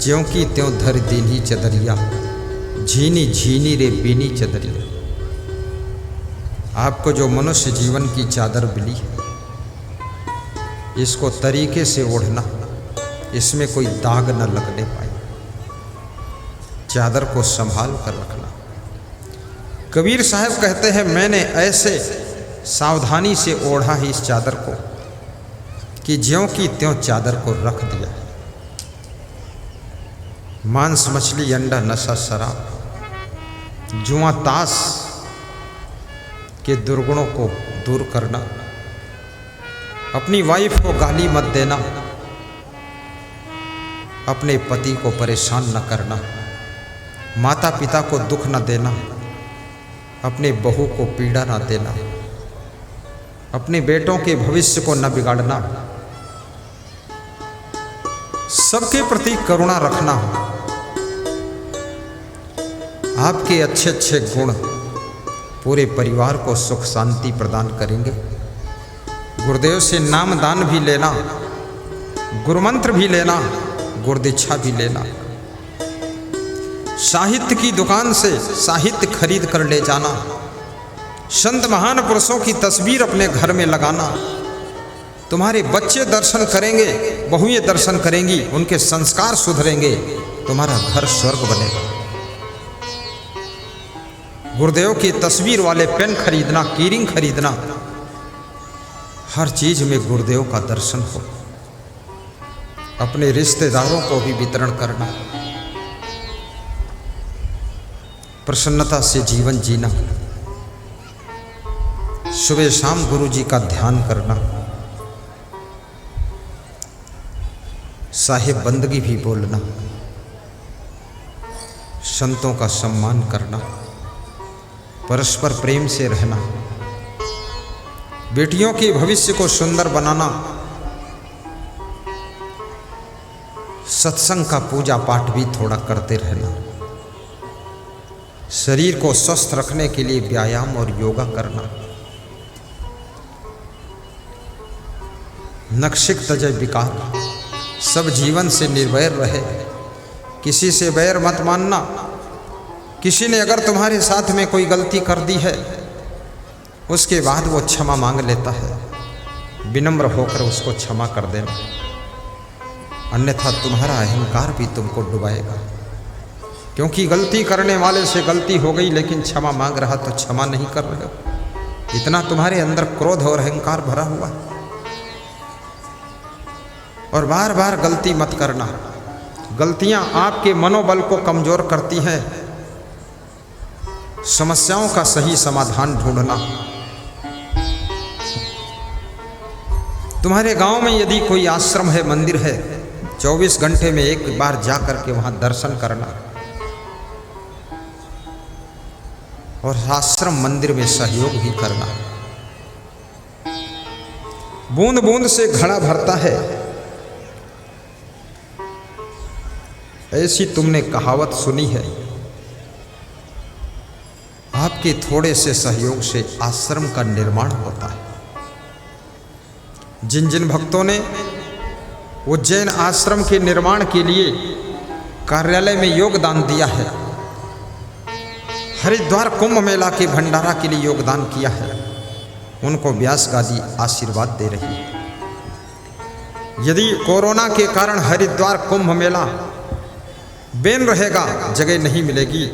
ज्यों की त्यों धर दीनी चदरिया, झीनी झीनी रे बीनी चदरिया। आपको जो मनुष्य जीवन की चादर मिली है, इसको तरीके से ओढ़ना, इसमें कोई दाग न लगने पाए। चादर को संभाल कर रखना। कबीर साहब कहते हैं, मैंने ऐसे सावधानी से ओढ़ा ही इस चादर को कि ज्यों की त्यों चादर को रख दिया। मांस मछली अंडा नशा शराब जुआ ताश के दुर्गुणों को दूर करना। अपनी वाइफ को गाली मत देना, अपने पति को परेशान न करना, माता पिता को दुख न देना, अपने बहू को पीड़ा न देना, अपने बेटों के भविष्य को न बिगाड़ना, सबके प्रति करुणा रखना। आपके अच्छे अच्छे गुण पूरे परिवार को सुख शांति प्रदान करेंगे। गुरुदेव से नाम दान भी लेना, गुरुमंत्र भी लेना, गुरुदीक्षा भी लेना। साहित्य की दुकान से साहित्य खरीद कर ले जाना, संत महान पुरुषों की तस्वीर अपने घर में लगाना। तुम्हारे बच्चे दर्शन करेंगे, बहुएं दर्शन करेंगी, उनके संस्कार सुधरेंगे, तुम्हारा घर स्वर्ग बनेगा। गुरुदेव की तस्वीर वाले पेन खरीदना, कीरिंग खरीदना, हर चीज में गुरुदेव का दर्शन हो। अपने रिश्तेदारों को भी वितरण करना, प्रसन्नता से जीवन जीना, सुबह शाम गुरु जी का ध्यान करना, साहिब बंदगी भी बोलना, संतों का सम्मान करना, परस्पर प्रेम से रहना, बेटियों के भविष्य को सुंदर बनाना, सत्संग का पूजा पाठ भी थोड़ा करते रहना, शरीर को स्वस्थ रखने के लिए व्यायाम और योगा करना, नक्षिक तजय विकार, सब जीवन से निर्वैर रहे, किसी से बैर मत मानना। किसी ने अगर तुम्हारे साथ में कोई गलती कर दी है, उसके बाद वो क्षमा मांग लेता है, विनम्र होकर उसको क्षमा कर देना, अन्यथा तुम्हारा अहंकार भी तुमको डुबाएगा। क्योंकि गलती करने वाले से गलती हो गई लेकिन क्षमा मांग रहा तो क्षमा नहीं कर रहे हो, इतना तुम्हारे अंदर क्रोध और अहंकार भरा हुआ है। और बार बार गलती मत करना, गलतियां आपके मनोबल को कमजोर करती हैं। समस्याओं का सही समाधान ढूंढना। तुम्हारे गांव में यदि कोई आश्रम है, मंदिर है, 24 घंटे में एक बार जा करके वहां दर्शन करना और आश्रम मंदिर में सहयोग भी करना। बूंद बूंद से घड़ा भरता है, ऐसी तुमने कहावत सुनी है। आपके थोड़े से सहयोग से आश्रम का निर्माण होता है। जिन जिन भक्तों ने उज्जैन आश्रम के निर्माण के लिए कार्यालय में योगदान दिया है, हरिद्वार कुंभ मेला के भंडारा के लिए योगदान किया है, उनको व्यास गादी आशीर्वाद दे रही है। यदि कोरोना के कारण हरिद्वार कुंभ मेला बेन रहेगा, जगह नहीं मिलेगी,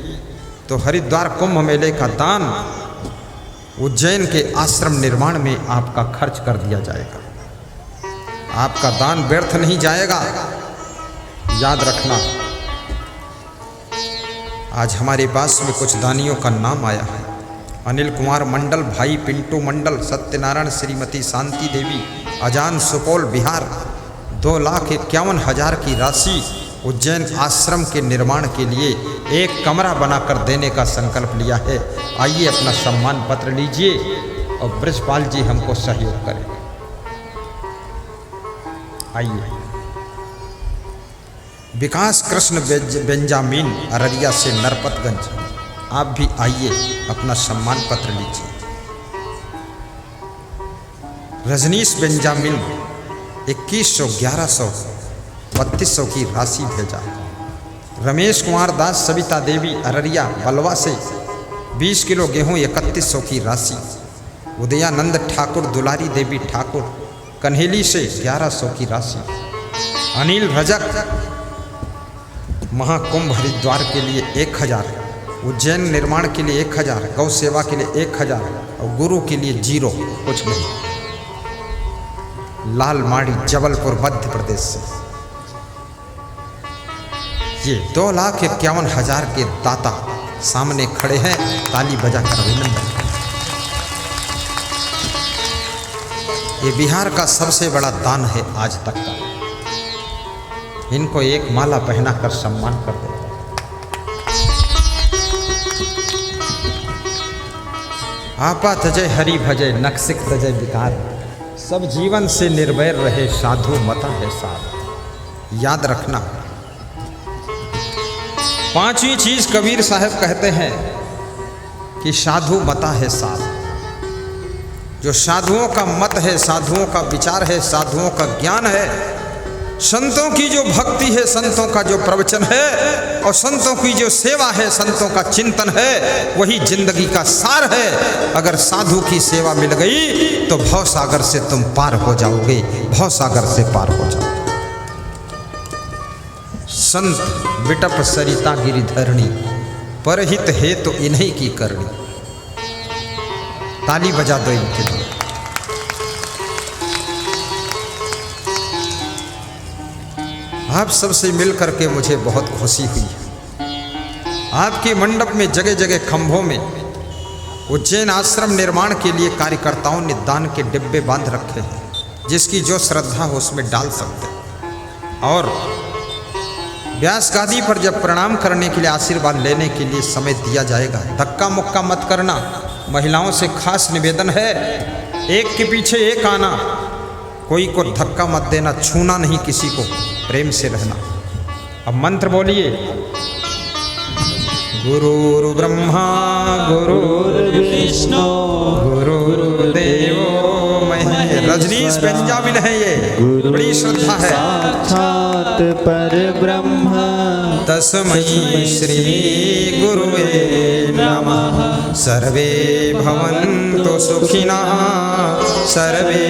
तो हरिद्वार कुंभ मेले का दान उज्जैन के आश्रम निर्माण में आपका खर्च कर दिया जाएगा। आपका दान व्यर्थ नहीं जाएगा, याद रखना। आज हमारे पास में कुछ दानियों का नाम आया है। अनिल कुमार मंडल, भाई पिंटू मंडल, सत्यनारायण, श्रीमती शांति देवी, अजान, सुपौल, बिहार 2,51,000 की राशि उज्जैन आश्रम के निर्माण के लिए एक कमरा बनाकर देने का संकल्प लिया है। आइए अपना सम्मान पत्र लीजिए और ब्रजपाल जी हमको सहयोग करें। आइए। विकास कृष्ण बेंजामिन, अररिया से नरपतगंज, आप भी आइए, अपना सम्मान पत्र लीजिए। रजनीश बेंजामिन 2100, 1100, 3200 की राशि भेजा। रमेश कुमार दास, सविता देवी, अररिया बलवा से 20 किलो गेहूं 3100 की राशि। उदयानंद ठाकुर, दुलारी देवी ठाकुर, कन्हेली से 1100 की राशि। अनिल रजक, महाकुंभ हरिद्वार के लिए 1000, उज्जैन निर्माण के लिए 1000, गौ सेवा के लिए 1000 और गुरु के लिए 0, कुछ नहीं। लाल माड़ी, जबलपुर, मध्य प्रदेश से ये 2,51,000 के दाता सामने खड़े हैं, ताली बजाकर अभिनंदन। ये बिहार का सबसे बड़ा दान है आज तक का। इनको एक माला पहनाकर सम्मान कर देता है। आपा तजय हरि भजय, नक्सिक तजय विकार, सब जीवन से निर्वैर रहे, साधु मता है साध। याद रखना, पांचवी चीज कबीर साहब कहते हैं कि साधु मता है साध। जो साधुओं का मत है, साधुओं का विचार है, साधुओं का ज्ञान है, संतों की जो भक्ति है, संतों का जो प्रवचन है और संतों की जो सेवा है, संतों का चिंतन है, वही जिंदगी का सार है। अगर साधु की सेवा मिल गई तो भव सागर से तुम पार हो जाओगे, भव सागर से पार हो जाओगे। संत विटप सरिता गिरिधरणी, परहित है तो इन्हीं की करनी। ताली बजा दो इनके लिए। आप सबसे मिल करके मुझे बहुत खुशी हुई है। आपके मंडप में जगह जगह खंभों में उज्जैन आश्रम निर्माण के लिए कार्यकर्ताओं ने दान के डिब्बे बांध रखे हैं, जिसकी जो श्रद्धा हो उसमें डाल सकते हैं। और व्यास गादी पर जब प्रणाम करने के लिए, आशीर्वाद लेने के लिए समय दिया जाएगा, धक्का मुक्का मत करना। महिलाओं से खास निवेदन है, एक के पीछे एक आना, कोई को धक्का मत देना, छूना नहीं किसी को, प्रेम से रहना। अब मंत्र बोलिए। गुरुर् ब्रह्मा गुरुर्विष्णु गुरुर्देवो महेश्वरः। रजनीश पंजाबी है, ये बड़ी श्रद्धा है। साक्षात परब्रह्म तस्मै श्री गुरुवे नमः। सर्वे भवन्तु सुखिनः, सर्वे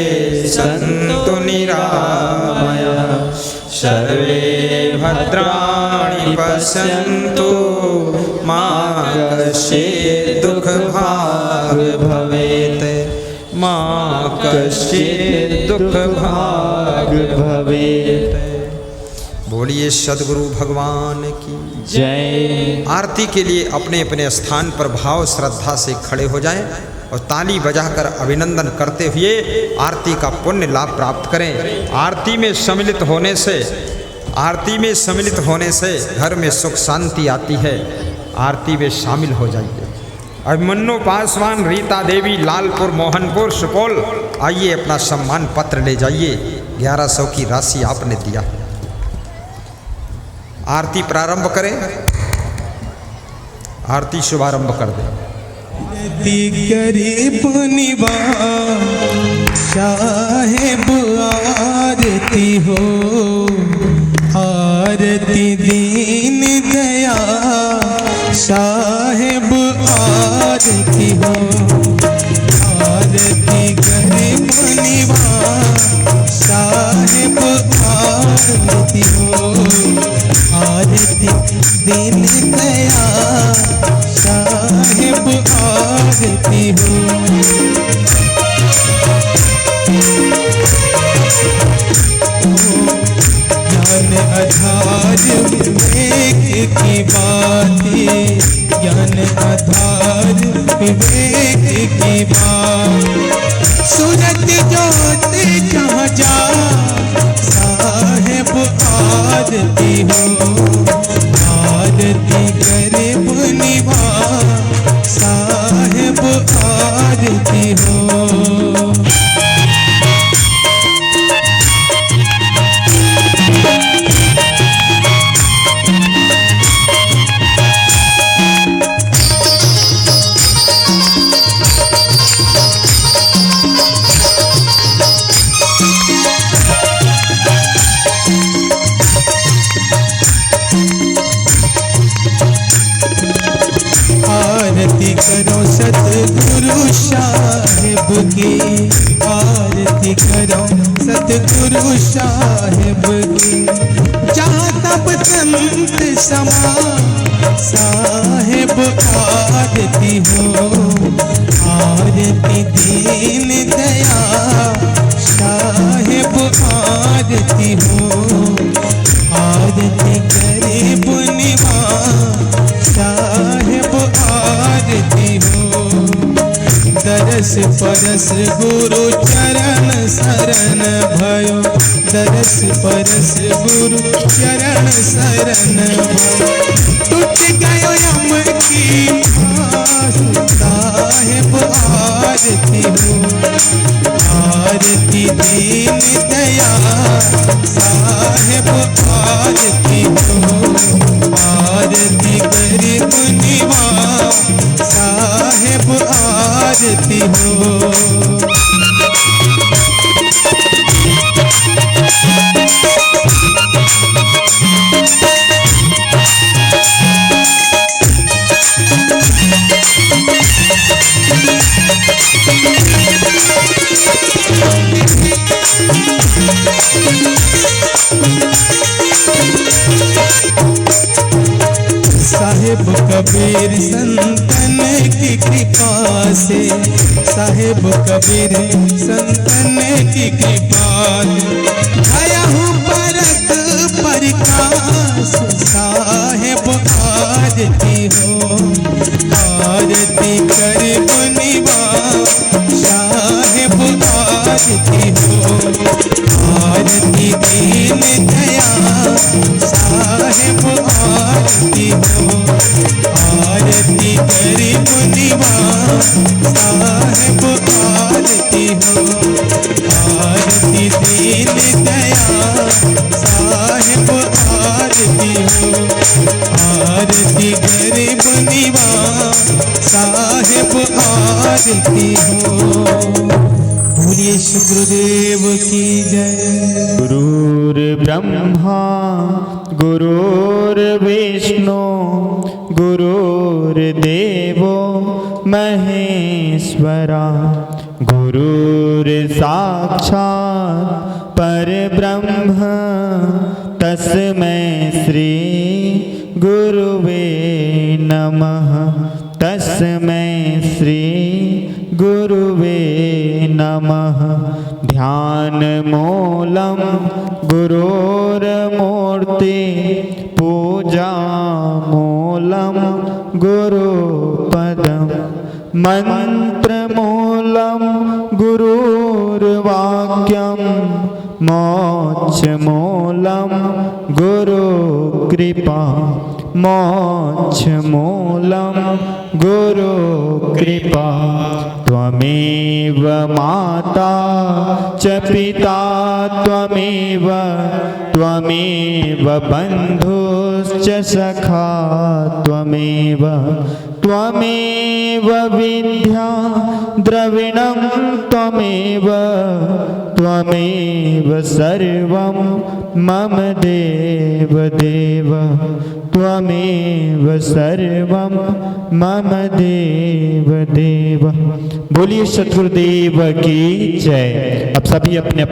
सन्तु निरामयाः, सर्वे भद्राणि पश्यन्तु, मा कश्चित् दुःखभाग् भवेत्, मा कश्चित् दुःखभाग् भवेत्। बोलिए सद्गुरु भगवान की जय। आरती के लिए अपने अपने स्थान पर भाव श्रद्धा से खड़े हो जाएं और ताली बजाकर अभिनंदन करते हुए आरती का पुण्य लाभ प्राप्त करें। आरती में सम्मिलित होने से घर में सुख शांति आती है। आरती में शामिल हो जाइए। अभिमन्यु पासवान, रीता देवी, लालपुर, मोहनपुर, सुपौल, आइए अपना सम्मान पत्र ले जाइए। 1100 की राशि आपने दिया। आरती प्रारंभ करें, आरती शुभारंभ कर दें। गरीब निवाज साहेब आरती हो, आरती दीन दया साहेब आरती हो, आरती गरीब निवाज साहेब आरती हो, आरती दीन दया साहेब आरती हो। ज्ञान आधार विवेक की बातें, ज्ञान आधार विवेक की बात, सूरत ज्योति जहाँ जा साहेब आरती हो, आरती गरीब निवाज साहेब आरती हो। आरती करो सतगुरु साहिब की, आरती करो सतगुरु साहिब की, जहाँ तब संत समा साहिब आरती हो, आरती दीन दया साहिब आरती हो, आरती गरीब निवाज साहेब आरती हो। दरस परस गुरु चरण शरण भयो, दरस परस गुरु चरण शरण भयो, टूट गयो यम की आस साहेब आरती हो, आरती दीन दया साहेब आरती हो, आरती गरीब निवाज साहेब आरती हो। कबीर संतन की कृपा से, साहेब कबीर संतन की कृपा से, आया हूँ परत प्रकाश, साहेब आरती हो, आरती कर मुनिवा, साहेब आरती हो, आरती दीन दया, साहेब आरती हो, आरती कर मुनिवा, साहेब आरती हो, आरती दीन दया, साहेब आरती हो, आरती गरीब निवास, साहेब आरती हो। बोलिए श्री गुरुदेव की जय। गुरुर्ब्रह्मा गुरुर्विष्णु गुरुर्देवो महेश्वरा, गुरुर्साक्षात् परब्रह्म तस्मै श्री गुरुवे नमः, तस्मै श्री गुरुवे नमः। ध्यान मूलं गुरोर्मूर्ति, पूजा मूलं गुरुपदं, मंत्रमूलं गुरुर्वाक्यं, मोक्षमूलं गुरुकृपा, मोक्षमूलं गुरुकृपा। त्वमेव माता च पिता त्वमेव बन्धुश्च सखा त्वमेव विद्या द्रविणं त्वमेव सर्वं मम देव त्वमेव सर्वं मम देव। बोलिए सद्गुरुदेव की जय। अब सभी अपने